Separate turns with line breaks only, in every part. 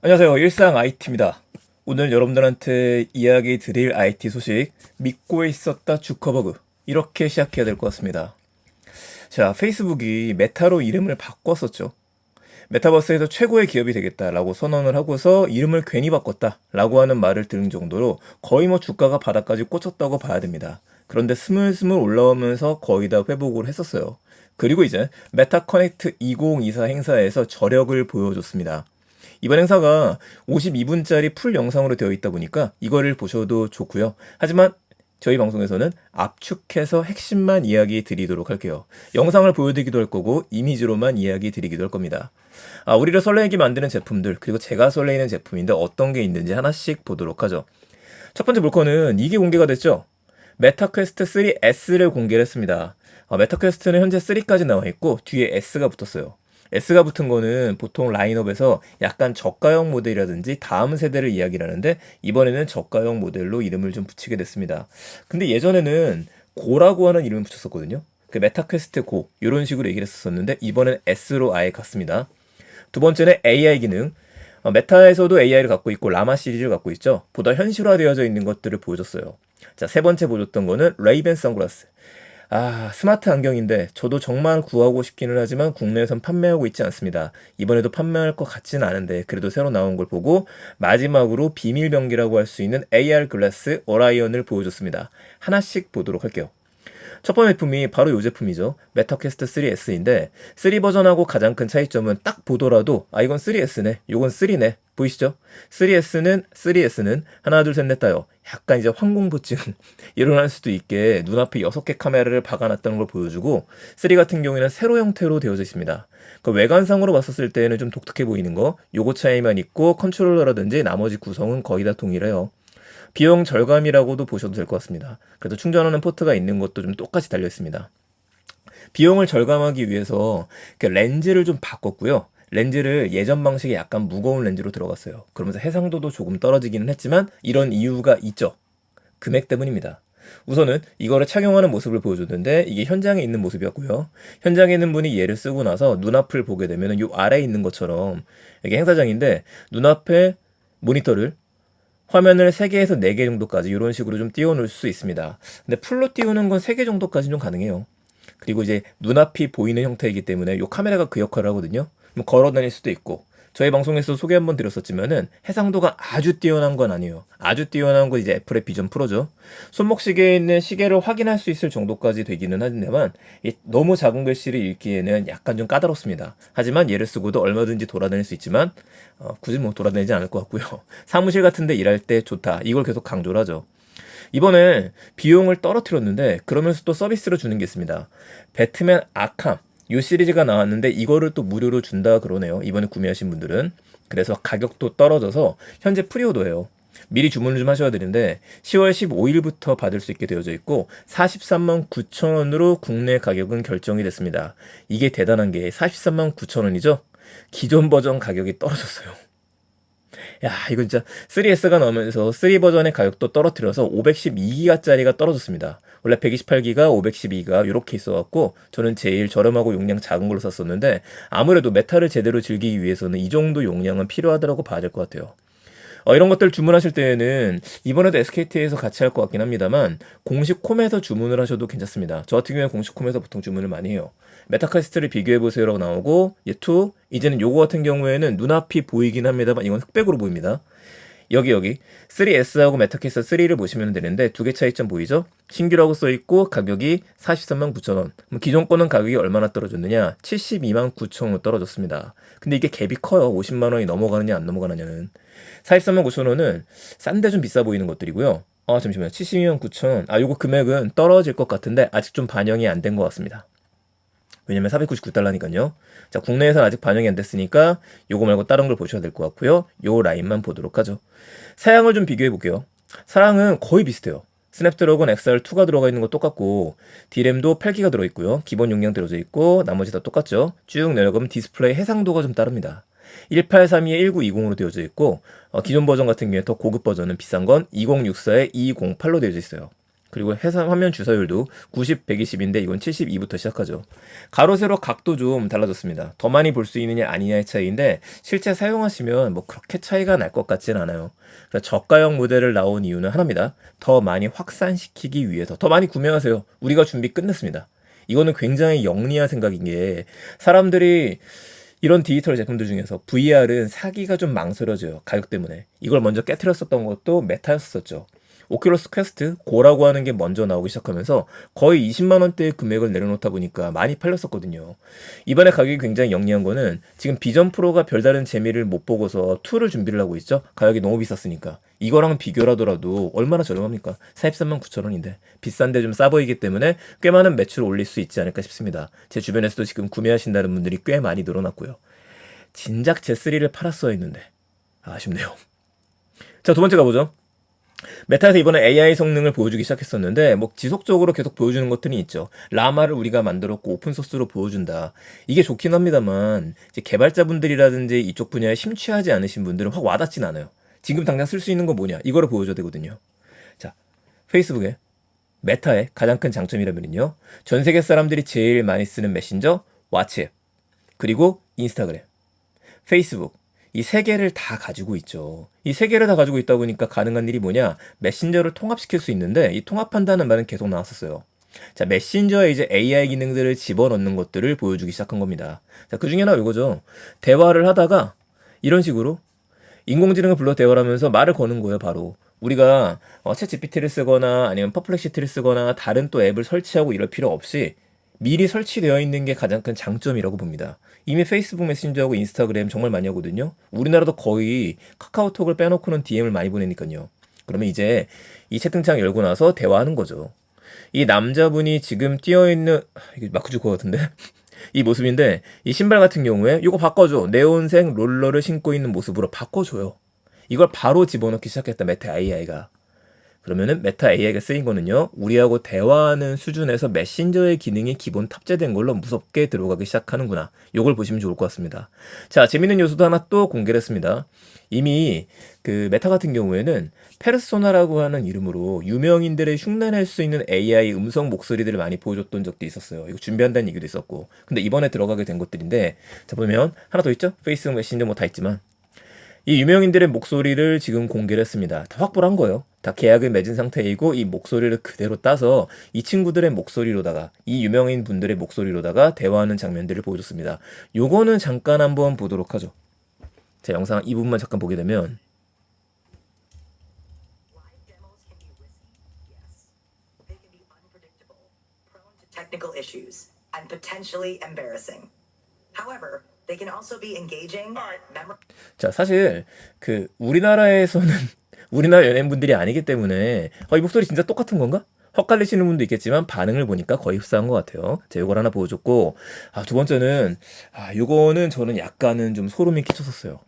안녕하세요. 일상 IT입니다. 오늘 여러분들한테 이야기 드릴 IT 소식, 믿고 있었다 주커버그. 이렇게 시작해야 될 것 같습니다. 자, 페이스북이 메타로 이름을 바꿨었죠. 메타버스에서 최고의 기업이 되겠다라고 선언을 하고서 이름을 괜히 바꿨다라고 하는 말을 들은 정도로 거의 주가가 바닥까지 꽂혔다고 봐야 됩니다. 그런데 스물스물 올라오면서 거의 다 회복을 했었어요. 그리고 이제 메타 커넥트 2024 행사에서 저력을 보여줬습니다. 이번 행사가 52분짜리 풀 영상으로 되어 있다 보니까 이거를 보셔도 좋고요. 하지만 저희 방송에서는 압축해서 핵심만 이야기 드리도록 할게요. 영상을 보여드리기도 할 거고 이미지로만 이야기 드리기도 할 겁니다. 우리를 설레게 만드는 제품들, 그리고 제가 설레이는 제품인데 어떤 게 있는지 하나씩 보도록 하죠. 첫 번째 물건은 이게 공개가 됐죠. 메타퀘스트 3 S를 공개를 했습니다. 메타퀘스트는 현재 3까지 나와 있고 뒤에 S가 붙었어요. S가 붙은 거는 보통 라인업에서 약간 저가형 모델이라든지 다음 세대를 이야기를 하는데 이번에는 저가형 모델로 이름을 좀 붙이게 됐습니다. 근데 예전에는 고라고 하는 이름을 붙였었거든요. 그 메타퀘스트 고 이런 식으로 얘기를 했었는데 이번엔 S로 아예 갔습니다. 두 번째는 AI 기능. 메타에서도 AI를 갖고 있고 라마 시리즈를 갖고 있죠. 보다 현실화되어져 있는 것들을 보여줬어요. 자, 세 번째 보여줬던 거는 레이벤 선글라스. 스마트 안경인데 저도 정말 구하고 싶기는 하지만 국내에선 판매하고 있지 않습니다. 이번에도 판매할 것 같지는 않은데 그래도 새로 나온 걸 보고 마지막으로 비밀병기라고 할 수 있는 AR 글라스 오라이언을 보여줬습니다. 하나씩 보도록 할게요. 첫 번째 제품이 바로 이 제품이죠. 메타퀘스트 3S인데 3 버전하고 가장 큰 차이점은 딱 보더라도 이건 3S네, 이건 3네 보이시죠? 3S는 하나 둘 셋 넷 따요. 약간 이제 황공포증 일어날 수도 있게 눈앞에 6개 카메라를 박아놨다는 걸 보여주고 3 같은 경우에는 세로 형태로 되어져 있습니다. 그 외관상으로 봤었을 때는 좀 독특해 보이는 거 요거 차이만 있고 컨트롤러라든지 나머지 구성은 거의 다 동일해요. 비용 절감이라고도 보셔도 될 것 같습니다. 그래도 충전하는 포트가 있는 것도 좀 똑같이 달려 있습니다. 비용을 절감하기 위해서 렌즈를 좀 바꿨고요. 렌즈를 예전 방식의 약간 무거운 렌즈로 들어갔어요. 그러면서 해상도도 조금 떨어지기는 했지만 이런 이유가 있죠. 금액 때문입니다. 우선은 이거를 착용하는 모습을 보여줬는데 이게 현장에 있는 모습이었고요. 현장에 있는 분이 얘를 쓰고 나서 눈앞을 보게 되면 이 아래에 있는 것처럼 이게 행사장인데 눈앞에 모니터를 화면을 3개에서 4개 정도까지 이런 식으로 좀 띄워놓을 수 있습니다. 근데 풀로 띄우는 건 3개 정도까지는 좀 가능해요. 그리고 이제 눈앞이 보이는 형태이기 때문에 이 카메라가 그 역할을 하거든요. 걸어 다닐 수도 있고 저희 방송에서 소개 한번 드렸었지만은 해상도가 아주 뛰어난 건 아니에요. 아주 뛰어난 건 이제 애플의 비전 프로죠. 손목시계에 있는 시계를 확인할 수 있을 정도까지 되기는 하지만 너무 작은 글씨를 읽기에는 약간 좀 까다롭습니다. 하지만 얘를 쓰고도 얼마든지 돌아다닐 수 있지만 굳이 돌아다니지 않을 것 같고요. 사무실 같은데 일할 때 좋다. 이걸 계속 강조를 하죠. 이번에 비용을 떨어뜨렸는데 그러면서 또 서비스로 주는 게 있습니다. 배트맨 아캄 이 시리즈가 나왔는데 이거를 또 무료로 준다 그러네요. 이번에 구매하신 분들은. 그래서 가격도 떨어져서 현재 프리오더예요. 미리 주문을 좀 하셔야 되는데 10월 15일부터 받을 수 있게 되어져 있고 43만 9천 원으로 국내 가격은 결정이 됐습니다. 이게 대단한 게 43만 9천 원이죠? 기존 버전 가격이 떨어졌어요. 야, 이거 진짜 3S가 나오면서 3 버전의 가격도 떨어뜨려서 512기가짜리가 떨어졌습니다. 원래 128기가, 512기가 이렇게 있어갖고 저는 제일 저렴하고 용량 작은 걸로 샀었는데 아무래도 메타를 제대로 즐기기 위해서는 이 정도 용량은 필요하다고 봐야 될 것 같아요. 이런 것들 주문하실 때에는 이번에도 SKT에서 같이 할 것 같긴 합니다만 공식 콤에서 주문을 하셔도 괜찮습니다. 저 같은 경우에 공식 콤에서 보통 주문을 많이 해요. 메타퀘스트를 비교해보세요라고 나오고 얘2 이제는 요거 같은 경우에는 눈앞이 보이긴 합니다만 이건 흑백으로 보입니다. 여기 3S하고 메타퀘스트 3를 보시면 되는데 두 개 차이점 보이죠? 신규라고 써있고 가격이 43만 9천 원. 기존 거는 가격이 얼마나 떨어졌느냐? 72만 9천 원 떨어졌습니다. 근데 이게 갭이 커요. 50만 원이 넘어가느냐 안 넘어가느냐는. 43만 9천 원은 싼데 좀 비싸 보이는 것들이고요. 잠시만요. 72만 9천 원. 요거 금액은 떨어질 것 같은데 아직 좀 반영이 안 된 것 같습니다. 왜냐면 499달러니까요. 자, 국내에서는 아직 반영이 안 됐으니까 요거 말고 다른 걸 보셔야 될 것 같고요. 요 라인만 보도록 하죠. 사양을 좀 비교해 볼게요. 사양은 거의 비슷해요. 스냅드래곤 XR2가 들어가 있는 거 똑같고 D램도 8기가 들어있고요. 기본 용량 들어져 있고 나머지 다 똑같죠. 쭉 내려가면 디스플레이 해상도가 좀 다릅니다. 1832에 1920으로 되어져 있고 기존 버전 같은 경우에 더 고급 버전은 비싼 건 2064에 208로 되어져 있어요. 그리고 해상 화면 주사율도 90, 120인데 이건 72부터 시작하죠. 가로 세로 각도 좀 달라졌습니다. 더 많이 볼 수 있느냐 아니냐의 차이인데 실제 사용하시면 뭐 그렇게 차이가 날 것 같진 않아요. 그래서 저가형 모델을 나온 이유는 하나입니다. 더 많이 확산시키기 위해서 더 많이 구매하세요. 우리가 준비 끝냈습니다. 이거는 굉장히 영리한 생각인 게 사람들이 이런 디지털 제품들 중에서 VR은 사기가 좀 망설여져요. 가격 때문에. 이걸 먼저 깨트렸었던 것도 메타였었죠. 오큘러스 퀘스트 고라고 하는 게 먼저 나오기 시작하면서 거의 20만 원대의 금액을 내려놓다 보니까 많이 팔렸었거든요. 이번에 가격이 굉장히 영리한 거는 지금 비전 프로가 별다른 재미를 못 보고서 2를 준비를 하고 있죠. 가격이 너무 비쌌으니까. 이거랑 비교를 하더라도 얼마나 저렴합니까? 43만 9천 원인데 비싼데 좀 싸 보이기 때문에 꽤 많은 매출을 올릴 수 있지 않을까 싶습니다. 제 주변에서도 지금 구매하신다는 분들이 꽤 많이 늘어났고요. 진작 제3를 팔았어야 했는데 아쉽네요. 자, 두 번째 가보죠. 메타에서 이번에 AI 성능을 보여주기 시작했었는데 뭐 지속적으로 계속 보여주는 것들이 있죠. 라마를 우리가 만들었고 오픈소스로 보여준다. 이게 좋긴 합니다만 이제 개발자분들이라든지 이쪽 분야에 심취하지 않으신 분들은 확 와닿진 않아요. 지금 당장 쓸 수 있는 건 뭐냐? 이거를 보여줘야 되거든요. 자, 페이스북의 메타의 가장 큰 장점이라면요. 전 세계 사람들이 제일 많이 쓰는 메신저 왓츠앱 그리고 인스타그램, 페이스북 이 세 개를 다 가지고 있죠. 이 세 개를 다 가지고 있다 보니까 가능한 일이 뭐냐? 메신저를 통합시킬 수 있는데 이 통합한다는 말은 계속 나왔었어요. 자, 메신저에 이제 AI 기능들을 집어넣는 것들을 보여주기 시작한 겁니다. 자, 그 중에 하나 이거죠. 대화를 하다가 이런 식으로 인공지능을 불러 대화를 하면서 말을 거는 거예요, 바로. 우리가 챗 GPT를 쓰거나 아니면 퍼플렉시티를 쓰거나 다른 또 앱을 설치하고 이럴 필요 없이 미리 설치되어 있는 게 가장 큰 장점이라고 봅니다. 이미 페이스북 메신저하고 인스타그램 정말 많이 하거든요. 우리나라도 거의 카카오톡을 빼놓고는 DM을 많이 보내니까요. 그러면 이제 이 채팅창 열고 나서 대화하는 거죠. 이 남자분이 지금 뛰어있는 이게 마크 주커 같은데 이 모습인데 이 신발 같은 경우에 이거 바꿔줘. 네온색 롤러를 신고 있는 모습으로 바꿔줘요. 이걸 바로 집어넣기 시작했다 메타 AI가. 그러면은 메타 AI가 쓰인 거는요, 우리하고 대화하는 수준에서 메신저의 기능이 기본 탑재된 걸로 무섭게 들어가기 시작하는구나. 요걸 보시면 좋을 것 같습니다. 자, 재밌는 요소도 하나 또 공개를 했습니다. 이미 그 메타 같은 경우에는 페르소나라고 하는 이름으로 유명인들을 흉내낼 수 있는 AI 음성 목소리들을 많이 보여줬던 적도 있었어요. 이거 준비한다는 얘기도 있었고. 근데 이번에 들어가게 된 것들인데, 자, 보면 하나 더 있죠? 페이스북 메신저 뭐 다 있지만. 이 유명인들의 목소리를 지금 공개를 했습니다. 다 확보를 한 거예요. 다 계약을 맺은 상태이고 이 목소리를 그대로 따서 이 친구들의 목소리로다가 이 유명인 분들의 목소리로다가 대화하는 장면들을 보여줬습니다. 요거는 잠깐 한번 보도록 하죠. 자, 영상 이 부분만 잠깐 보게 되면
Live demos can be risky, yes. They can be unpredictable, prone to technical issues, and potentially embarrassing. However, they can also be engaging, memorable.
자, 사실 그 우리나라에서는 우리나라 연예인분들이 아니기 때문에 이 목소리 진짜 똑같은 건가? 헛갈리시는 분도 있겠지만 반응을 보니까 거의 흡사한 것 같아요. 자, 요걸 하나 보여줬고, 두 번째는 요거는 저는 약간은 좀 소름이 끼쳤었어요.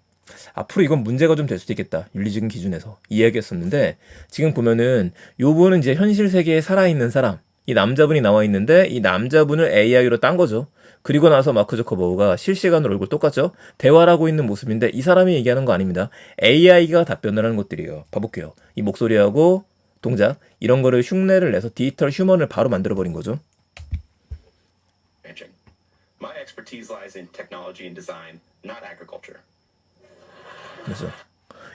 앞으로 이건 문제가 좀 될 수도 있겠다. 윤리적인 기준에서 이야기했었는데 지금 보면은 요분은 이제 현실 세계에 살아있는 사람, 이 남자분이 나와 있는데 이 남자분을 AI로 딴 거죠. 그리고 나서 마크 저커버그가 실시간으로 얼굴 똑같죠? 대화를 하고 있는 모습인데 이 사람이 얘기하는 거 아닙니다. AI가 답변을 하는 것들이에요. 봐볼게요. 이 목소리하고 동작 이런 거를 흉내를 내서 디지털 휴먼을 바로 만들어버린 거죠.
My expertise lies in technology and design, not agriculture.
그래서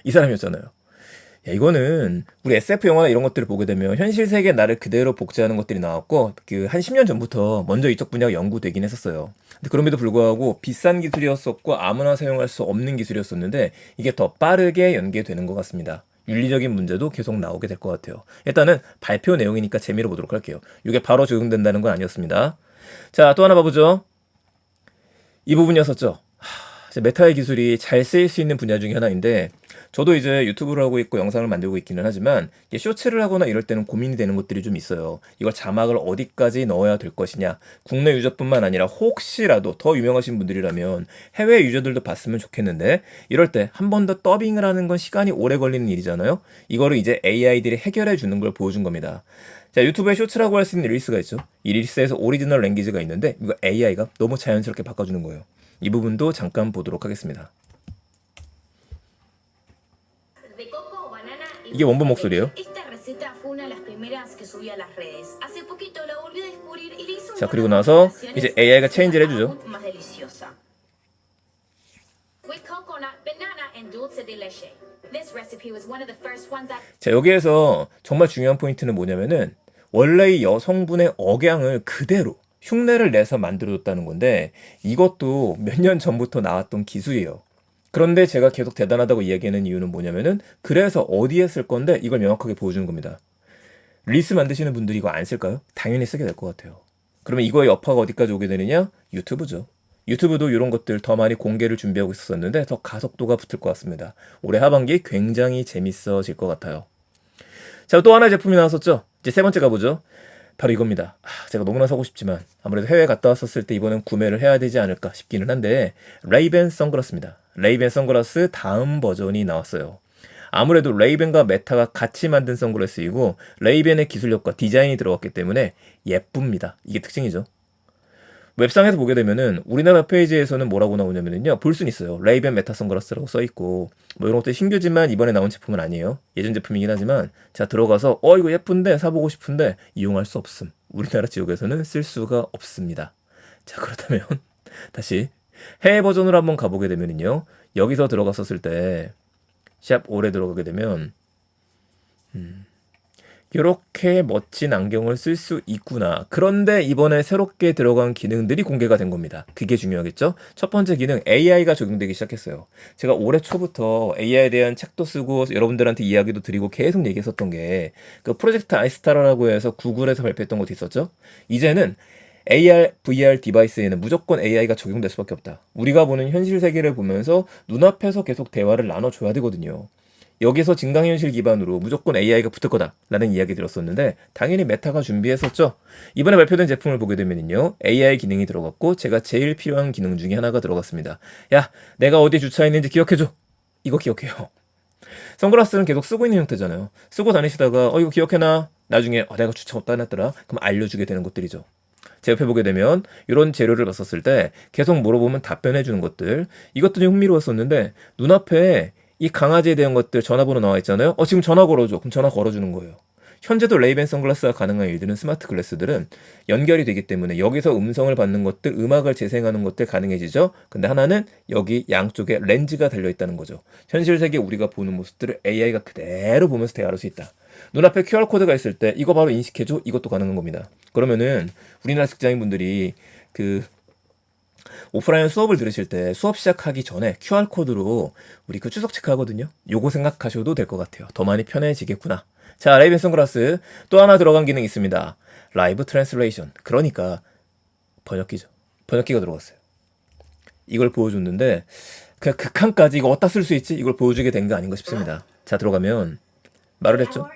이 사람이었잖아요. 야, 이거는 우리 SF 영화나 이런 것들을 보게 되면 현실 세계 나를 그대로 복제하는 것들이 나왔고 그 한 10년 전부터 먼저 이쪽 분야가 연구되긴 했었어요. 근데 그럼에도 불구하고 비싼 기술이었었고 아무나 사용할 수 없는 기술이었었는데 이게 더 빠르게 연계되는 것 같습니다. 윤리적인 문제도 계속 나오게 될 것 같아요. 일단은 발표 내용이니까 재미로 보도록 할게요. 이게 바로 적용된다는 건 아니었습니다. 자, 또 하나 봐보죠. 이 부분이었었죠. 메타의 기술이 잘 쓰일 수 있는 분야 중에 하나인데 저도 이제 유튜브를 하고 있고 영상을 만들고 있기는 하지만 쇼츠를 하거나 이럴 때는 고민이 되는 것들이 좀 있어요. 이걸 자막을 어디까지 넣어야 될 것이냐. 국내 유저뿐만 아니라 혹시라도 더 유명하신 분들이라면 해외 유저들도 봤으면 좋겠는데 이럴 때 한 번 더 더빙을 하는 건 시간이 오래 걸리는 일이잖아요. 이거를 이제 AI들이 해결해 주는 걸 보여준 겁니다. 자, 유튜브에 쇼츠라고 할 수 있는 릴스가 있죠. 이 릴스에서 오리지널 랭귀지가 있는데 이거 AI가 너무 자연스럽게 바꿔주는 거예요. 이 부분도 잠깐 보도록 하겠습니다. 이게 원본 목소리예요.
receta fue una de las primeras que subí a las redes. Hace poquito la volví a descubrir y le hice un
자,
par
그리고
de
나서
modificaciones
이제
para
AI가
que
체인지를
sea
해주죠.
aún más deliciosa. With coconut, banana, and dulce de leche. This recipe was one of the first ones that
자, 여기에서 정말 중요한 포인트는 뭐냐면은 원래 이 여성분의 억양을 그대로 흉내를 내서 만들어줬다는 건데 이것도 몇 년 전부터 나왔던 기술이에요. 그런데 제가 계속 대단하다고 이야기하는 이유는 뭐냐면은 그래서 어디에 쓸 건데 이걸 명확하게 보여주는 겁니다. 릴스 만드시는 분들이 이거 안 쓸까요? 당연히 쓰게 될 것 같아요. 그러면 이거의 여파가 어디까지 오게 되느냐? 유튜브죠. 유튜브도 이런 것들 더 많이 공개를 준비하고 있었는데 더 가속도가 붙을 것 같습니다. 올해 하반기 굉장히 재밌어질 것 같아요. 자, 또 하나의 제품이 나왔었죠. 이제 세 번째 가보죠. 바로 이겁니다. 제가 너무나 사고 싶지만 아무래도 해외 갔다 왔었을 때 이번엔 구매를 해야 되지 않을까 싶기는 한데 레이벤 선글라스입니다. 레이벤 선글라스 다음 버전이 나왔어요. 아무래도 레이벤과 메타가 같이 만든 선글라스이고 레이벤의 기술력과 디자인이 들어갔기 때문에 예쁩니다. 이게 특징이죠. 웹상에서 보게 되면은 우리나라 페이지에서는 뭐라고 나오냐면요. 볼 수는 있어요. 레이벤 메타 선글라스라고 써있고 뭐 이런 것들 신규지만 이번에 나온 제품은 아니에요. 예전 제품이긴 하지만 자 들어가서 이거 예쁜데 사보고 싶은데 이용할 수 없음. 우리나라 지역에서는 쓸 수가 없습니다. 자 그렇다면 다시 해외 버전으로 한번 가보게 되면은요. 여기서 들어갔었을 때 샵 5에 들어가게 되면 이렇게 멋진 안경을 쓸 수 있구나. 그런데 이번에 새롭게 들어간 기능들이 공개가 된 겁니다. 그게 중요하겠죠? 첫 번째 기능 AI가 적용되기 시작했어요. 제가 올해 초부터 AI에 대한 책도 쓰고 여러분들한테 이야기도 드리고 계속 얘기했었던 게 그 프로젝트 아이스타라라고 해서 구글에서 발표했던 것도 있었죠. 이제는 AR, VR 디바이스에는 무조건 AI가 적용될 수밖에 없다. 우리가 보는 현실 세계를 보면서 눈앞에서 계속 대화를 나눠줘야 되거든요. 여기서 증강현실 기반으로 무조건 AI가 붙을 거다라는 이야기 들었었는데 당연히 메타가 준비했었죠. 이번에 발표된 제품을 보게 되면요. AI 기능이 들어갔고 제가 제일 필요한 기능 중에 하나가 들어갔습니다. 야, 내가 어디에 주차했는지 기억해줘. 이거 기억해요. 선글라스는 계속 쓰고 있는 형태잖아요. 쓰고 다니시다가 이거 기억해놔. 나중에 내가 주차 어디다 놨더라. 그럼 알려주게 되는 것들이죠. 제 옆에 보게 되면 이런 재료를 봤었을 때 계속 물어보면 답변해주는 것들 이것도 좀 흥미로웠었는데 눈앞에 이 강아지에 대한 것들 전화번호 나와 있잖아요. 지금 전화 걸어줘. 그럼 전화 걸어주는 거예요. 현재도 레이벤 선글라스가 가능한 일들은 스마트 글래스들은 연결이 되기 때문에 여기서 음성을 받는 것들, 음악을 재생하는 것들 가능해지죠. 근데 하나는 여기 양쪽에 렌즈가 달려있다는 거죠. 현실 세계 우리가 보는 모습들을 AI가 그대로 보면서 대화할 수 있다. 눈앞에 QR코드가 있을 때 이거 바로 인식해줘. 이것도 가능한 겁니다. 그러면은 우리나라 직장인분들이 오프라인 수업을 들으실 때 수업 시작하기 전에 QR코드로 우리 그 추석 체크하거든요. 요거 생각하셔도 될 것 같아요. 더 많이 편해지겠구나. 자, 레이벤 선글라스 또 하나 들어간 기능이 있습니다. 라이브 트랜슬레이션. 그러니까 번역기죠. 번역기가 들어갔어요. 이걸 보여줬는데 그냥 극한까지 이거 어디다 쓸 수 있지? 이걸 보여주게 된 거 아닌가 싶습니다. 자, 들어가면 말을 했죠.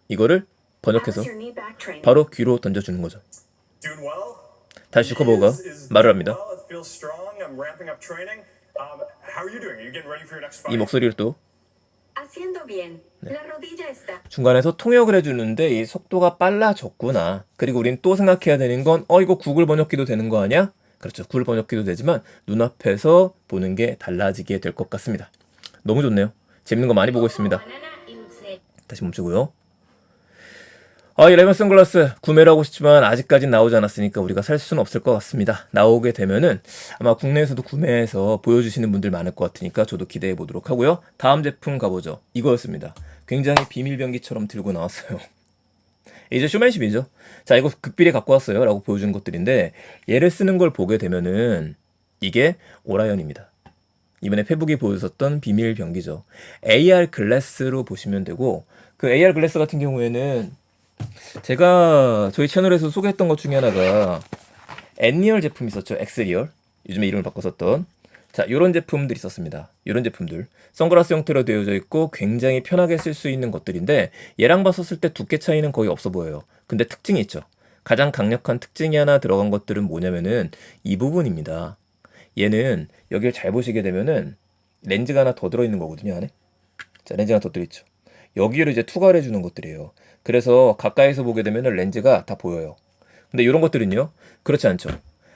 이거를 번역해서 바로 귀로 던져주는 거죠.
Doing well?
다시 슈커버거가 말을 합니다.
Well, it feels strong. I'm ramping up training. How are you doing? Are you getting ready for your next
이
fight?
목소리를 또
haciendo bien. La rodilla está.
중간에서 통역을 해주는데 이 속도가 빨라졌구나. 그리고 우린 또 생각해야 되는 건 이거 구글 번역기도 되는 거 아니야? 그렇죠. 구글 번역기도 되지만 눈앞에서 보는 게 달라지게 될 것 같습니다. 너무 좋네요. 재밌는 거 많이 보고 있습니다.
Banana y dulce.
다시 멈추고요. 이 레이벤 선글라스 구매를 하고 싶지만 아직까진 나오지 않았으니까 우리가 살 수는 없을 것 같습니다. 나오게 되면은 아마 국내에서도 구매해서 보여주시는 분들 많을 것 같으니까 저도 기대해 보도록 하고요. 다음 제품 가보죠. 이거였습니다. 굉장히 비밀병기처럼 들고 나왔어요. 이제 쇼맨십이죠. 자, 이거 극비리 갖고 왔어요 라고 보여주는 것들인데 얘를 쓰는 걸 보게 되면은 이게 오라이언입니다. 이번에 페북이 보여줬던 비밀병기죠. AR 글래스로 보시면 되고 그 AR 글래스 같은 경우에는 제가 저희 채널에서 소개했던 것 중에 하나가 엔리얼 제품 있었죠. 엑스리얼. 요즘에 이름을 바꿨었던. 자, 요런 제품들이 있었습니다. 요런 제품들. 선글라스 형태로 되어져 있고 굉장히 편하게 쓸 수 있는 것들인데 얘랑 봤었을 때 두께 차이는 거의 없어 보여요. 근데 특징이 있죠. 가장 강력한 특징이 하나 들어간 것들은 뭐냐면은 이 부분입니다. 얘는 여기를 잘 보시게 되면은 렌즈가 하나 더 들어있는 거거든요, 안에. 자, 렌즈가 더 들어있죠. 여기를 이제 투과를 해주는 것들이에요. 그래서 가까이서 보게 되면 렌즈가 다 보여요. 근데 이런 것들은요, 그렇지 않죠.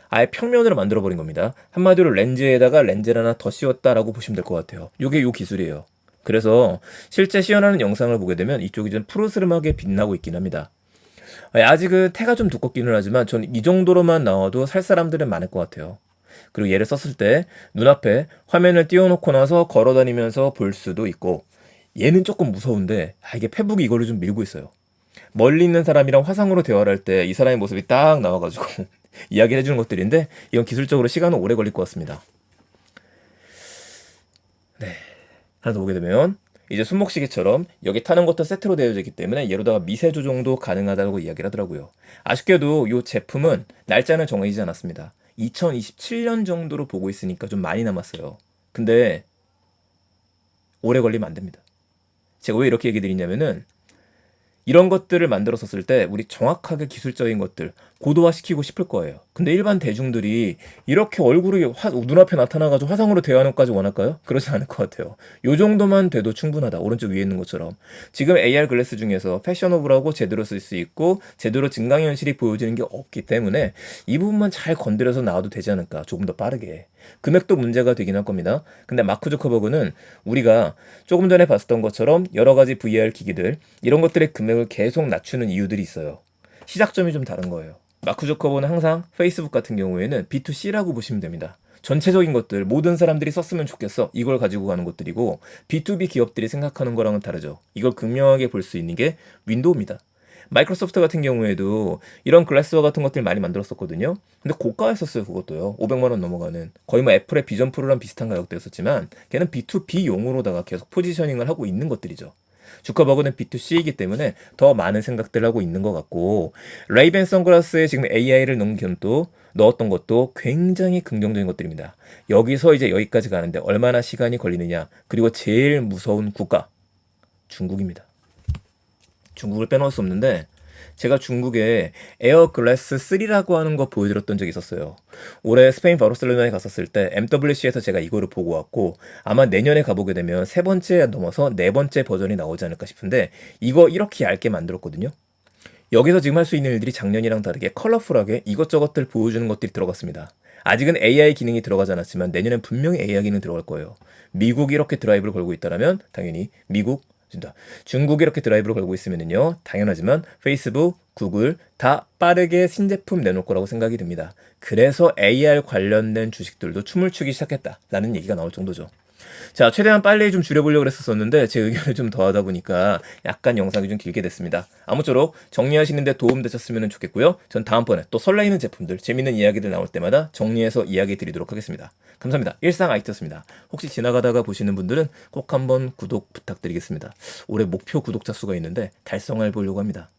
아예 평면으로 만들어버린 겁니다. 한마디로 렌즈에다가 렌즈를 하나 더 씌웠다라고 보시면 될 것 같아요. 요게 요 기술이에요. 그래서 실제 시연하는 영상을 보게 되면 이쪽이 좀 푸르스름하게 빛나고 있긴 합니다. 아직은 태가 좀 두껍기는 하지만 전 이 정도로만 나와도 살 사람들은 많을 것 같아요. 그리고 얘를 썼을 때 눈앞에 화면을 띄워놓고 나서 걸어다니면서 볼 수도 있고, 얘는 조금 무서운데 이게 페북이 이거를 좀 밀고 있어요. 멀리 있는 사람이랑 화상으로 대화를 할 때 이 사람의 모습이 딱 나와가지고 이야기를 해주는 것들인데, 이건 기술적으로 시간은 오래 걸릴 것 같습니다. 네, 하나 더 보게 되면 이제 손목시계처럼 여기 타는 것도 세트로 되어져 있기 때문에 얘로다가 미세 조정도 가능하다고 이야기를 하더라고요. 아쉽게도 이 제품은 날짜는 정해지지 않았습니다. 2027년 정도로 보고 있으니까 좀 많이 남았어요. 근데 오래 걸리면 안 됩니다. 제가 왜 이렇게 얘기 드리냐면은, 이런 것들을 만들었었을 때 우리 정확하게 기술적인 것들 고도화시키고 싶을 거예요. 근데 일반 대중들이 이렇게 얼굴이 눈앞에 나타나가지고 화상으로 대하는 것까지 원할까요? 그러지 않을 것 같아요. 요 정도만 돼도 충분하다. 오른쪽 위에 있는 것처럼. 지금 AR 글래스 중에서 패셔너블하고 제대로 쓸 수 있고 제대로 증강현실이 보여지는 게 없기 때문에 이 부분만 잘 건드려서 나와도 되지 않을까. 조금 더 빠르게. 금액도 문제가 되긴 할 겁니다. 근데 마크 주커버그는 우리가 조금 전에 봤었던 것처럼 여러 가지 VR 기기들, 이런 것들의 금액을 계속 낮추는 이유들이 있어요. 시작점이 좀 다른 거예요. 마크 주커버는 항상 페이스북 같은 경우에는 B2C라고 보시면 됩니다. 전체적인 것들, 모든 사람들이 썼으면 좋겠어, 이걸 가지고 가는 것들이고, B2B 기업들이 생각하는 거랑은 다르죠. 이걸 극명하게 볼 수 있는 게 윈도우입니다. 마이크로소프트 같은 경우에도 이런 글래스와 같은 것들 많이 만들었었거든요. 근데 고가였었어요. 그것도요. 500만 원 넘어가는, 거의 뭐 애플의 비전 프로랑 비슷한 가격대였었지만 걔는 B2B용으로다가 계속 포지셔닝을 하고 있는 것들이죠. 주커버그는 B2C이기 때문에 더 많은 생각들을 하고 있는 것 같고, 레이벤 선글라스에 지금 AI를 넣었던 것도 굉장히 긍정적인 것들입니다. 여기서 이제 여기까지 가는데 얼마나 시간이 걸리느냐, 그리고 제일 무서운 국가, 중국입니다. 중국을 빼놓을 수 없는데, 제가 중국에 에어 글래스 3라고 하는 거 보여드렸던 적이 있었어요. 올해 스페인 바르셀로나에 갔었을 때 MWC에서 제가 이거를 보고 왔고, 아마 내년에 가보게 되면 세 번째 넘어서 네 번째 버전이 나오지 않을까 싶은데, 이거 이렇게 얇게 만들었거든요. 여기서 지금 할 수 있는 일들이 작년이랑 다르게 컬러풀하게 이것저것들 보여주는 것들이 들어갔습니다. 아직은 AI 기능이 들어가지 않았지만 내년엔 분명히 AI 기능 들어갈 거예요. 미국이 이렇게 드라이브를 걸고 있다면 당연히 미국, 중국이 이렇게 드라이브를 걸고 있으면요, 당연하지만 페이스북, 구글 다 빠르게 신제품 내놓을 거라고 생각이 듭니다. 그래서 AR 관련된 주식들도 춤을 추기 시작했다라는 얘기가 나올 정도죠. 자, 최대한 빨리 좀 줄여보려고 했었는데 제 의견을 좀 더하다 보니까 약간 영상이 좀 길게 됐습니다. 아무쪼록 정리하시는데 도움 되셨으면 좋겠고요. 전 다음번에 또 설레이는 제품들, 재밌는 이야기들 나올 때마다 정리해서 이야기 드리도록 하겠습니다. 감사합니다. 일상 IT였습니다. 혹시 지나가다가 보시는 분들은 꼭 한번 구독 부탁드리겠습니다. 올해 목표 구독자 수가 있는데 달성해 보려고 합니다.